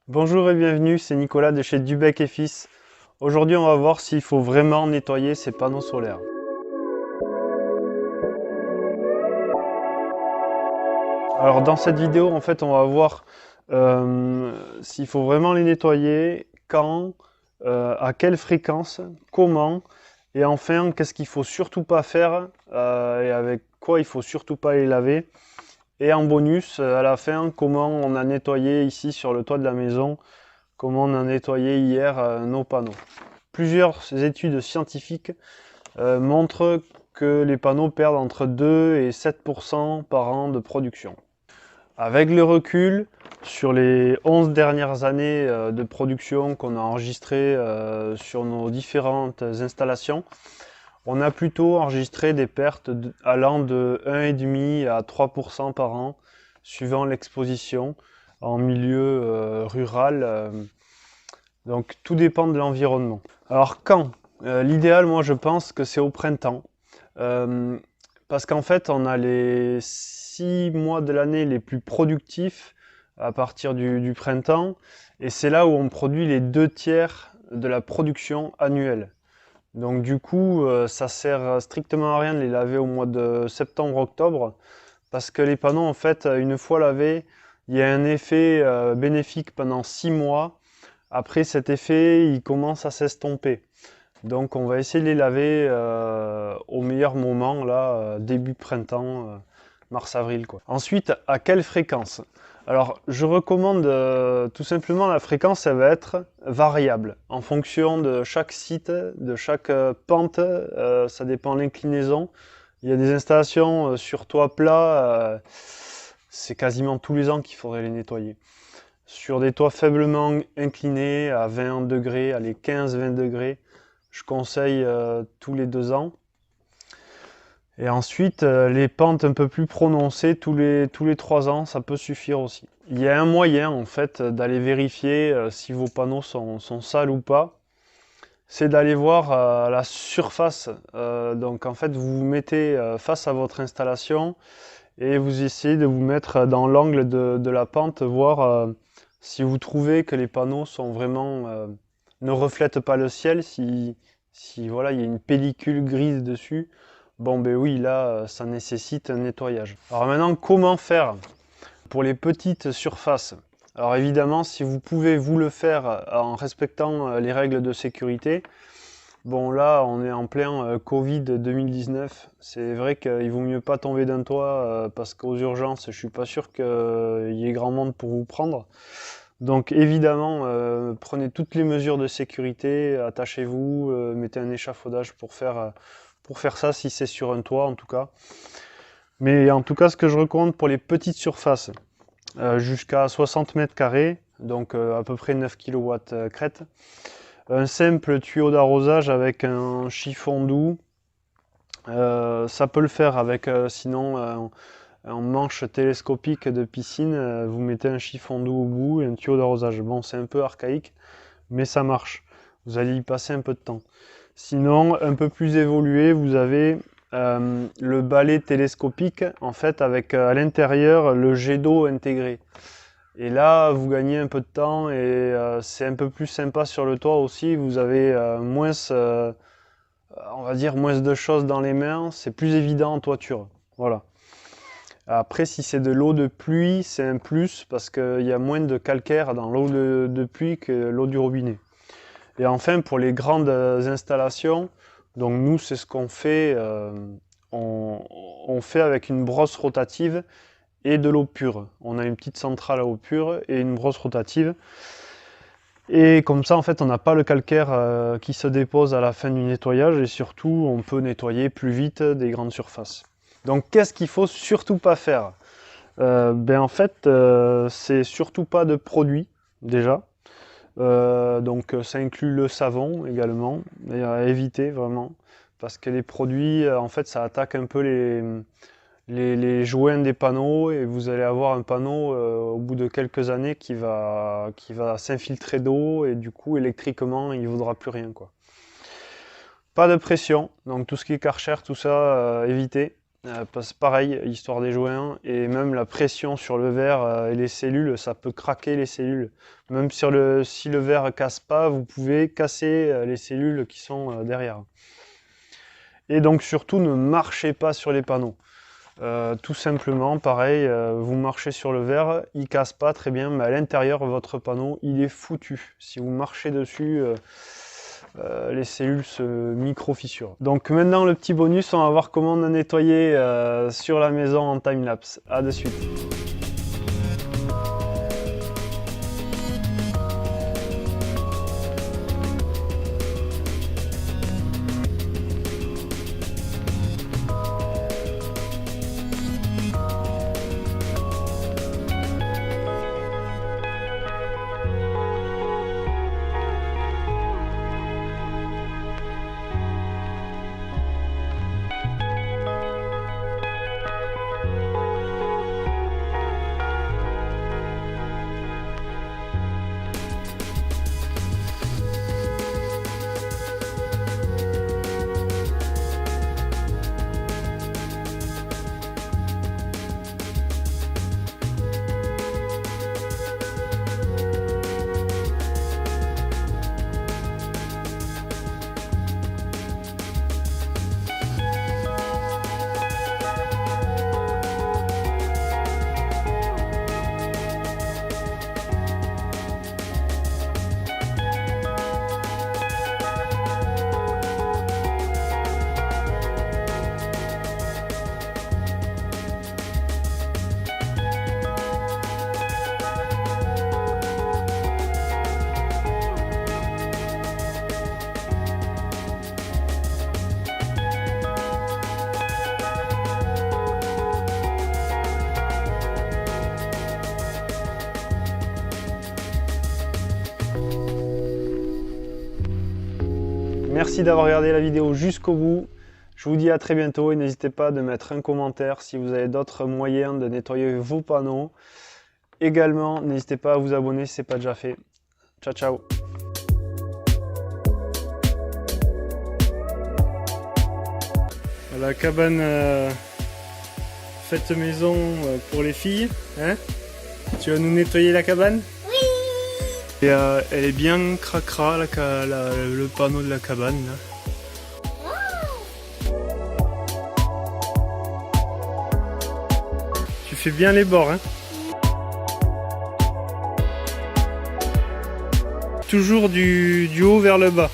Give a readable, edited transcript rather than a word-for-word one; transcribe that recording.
Bonjour et bienvenue, c'est Nicolas de chez Dubec et Fils. Aujourd'hui, on va voir s'il faut vraiment nettoyer ces panneaux solaires. Alors dans cette vidéo, en fait, on va voir s'il faut vraiment les nettoyer, quand, à quelle fréquence, comment, et enfin, qu'est-ce qu'il faut surtout pas faire et avec quoi il faut surtout pas les laver. Et en bonus, à la fin, comment on a nettoyé ici sur le toit de la maison, comment on a nettoyé hier nos panneaux. Plusieurs études scientifiques montrent que les panneaux perdent entre 2 et 7% par an de production. Avec le recul, sur les 11 dernières années de production qu'on a enregistrées sur nos différentes installations, on a plutôt enregistré des pertes allant de 1,5 à 3% par an, suivant l'exposition en milieu rural. Donc tout dépend de l'environnement. Alors quand l'idéal, moi je pense que c'est au printemps. Parce qu'en fait, on a les 6 mois de l'année les plus productifs à partir du printemps. Et c'est là où on produit les 2 tiers de la production annuelle. Donc du coup, ça sert strictement à rien de les laver au mois de septembre-octobre. Parce que les panneaux, en fait, une fois lavés, il y a un effet bénéfique pendant 6 mois. Après cet effet, il commence à s'estomper. Donc on va essayer de les laver au meilleur moment, là, début printemps, mars-avril, quoi. Ensuite, à quelle fréquence? Alors je recommande tout simplement la fréquence, elle va être variable en fonction de chaque site, de chaque pente, ça dépend de l'inclinaison. Il y a des installations sur toit plat, c'est quasiment tous les ans qu'il faudrait les nettoyer. Sur des toits faiblement inclinés à 20 degrés, allez 15-20 degrés, je conseille tous les 2 ans. Et ensuite, les pentes un peu plus prononcées, tous les 3 ans, ça peut suffire aussi. Il y a un moyen en fait d'aller vérifier si vos panneaux sont sales ou pas. C'est d'aller voir la surface. Donc en fait, vous vous mettez face à votre installation et vous essayez de vous mettre dans l'angle de la pente, voir si vous trouvez que les panneaux sont vraiment ne reflètent pas le ciel, si voilà, il y a une pellicule grise dessus. Bon ben oui, là ça nécessite un nettoyage. Alors maintenant, comment faire pour les petites surfaces? Alors évidemment, si vous pouvez vous le faire en respectant les règles de sécurité. Bon là, on est en plein Covid 2019. C'est vrai qu'il vaut mieux pas tomber d'un toit parce qu'aux urgences, je suis pas sûr qu'il y ait grand monde pour vous prendre. Donc évidemment, prenez toutes les mesures de sécurité, attachez-vous, mettez un échafaudage pour faire ça si c'est sur un toit en tout cas. Mais en tout cas, ce que je recommande pour les petites surfaces, jusqu'à 60 mètres carrés, donc à peu près 9 kW crête, un simple tuyau d'arrosage avec un chiffon doux. Ça peut le faire avec sinon un manche télescopique de piscine. Vous mettez un chiffon doux au bout et un tuyau d'arrosage. Bon, c'est un peu archaïque, mais ça marche. Vous allez y passer un peu de temps. Sinon, un peu plus évolué, vous avez le balai télescopique, en fait, avec à l'intérieur le jet d'eau intégré. Et là, vous gagnez un peu de temps et c'est un peu plus sympa sur le toit aussi. Vous avez moins, on va dire, moins de choses dans les mains. C'est plus évident en toiture. Voilà. Après, si c'est de l'eau de pluie, c'est un plus parce qu'il y a moins de calcaire dans l'eau de pluie que l'eau du robinet. Et enfin, pour les grandes installations, donc nous, c'est ce qu'on fait. On fait avec une brosse rotative et de l'eau pure. On a une petite centrale à eau pure et une brosse rotative. Et comme ça, en fait, on n'a pas le calcaire qui se dépose à la fin du nettoyage et surtout, on peut nettoyer plus vite des grandes surfaces. Donc, qu'est-ce qu'il faut surtout pas faire? Ben en fait, c'est surtout pas de produits déjà. Donc, ça inclut le savon également, et à éviter vraiment, parce que les produits, en fait, ça attaque un peu les joints des panneaux et vous allez avoir un panneau au bout de quelques années qui va s'infiltrer d'eau et du coup électriquement il ne vaudra plus rien quoi. Pas de pression, donc tout ce qui est Karcher, tout ça, évitez. pareil, histoire des joints, et même la pression sur le verre et les cellules, ça peut craquer les cellules. Même si le verre casse pas, vous pouvez casser les cellules qui sont derrière. Et donc surtout, ne marchez pas sur les panneaux. Tout simplement, pareil, vous marchez sur le verre, il casse pas très bien, mais à l'intérieur, votre panneau, il est foutu. Si vous marchez dessus, les cellules se micro-fissurent. Donc maintenant, le petit bonus, on va voir comment on a nettoyé sur la maison en time-lapse. A de suite. Merci d'avoir regardé la vidéo jusqu'au bout. Je vous dis à très bientôt et n'hésitez pas de mettre un commentaire si vous avez d'autres moyens de nettoyer vos panneaux. Également, n'hésitez pas à vous abonner si ce n'est pas déjà fait. Ciao, ciao! La cabane faite maison pour les filles. Hein? Tu vas nous nettoyer la cabane? Et elle est bien cracra, le panneau de la cabane. Là. Tu fais bien les bords. Hein? Toujours du haut vers le bas.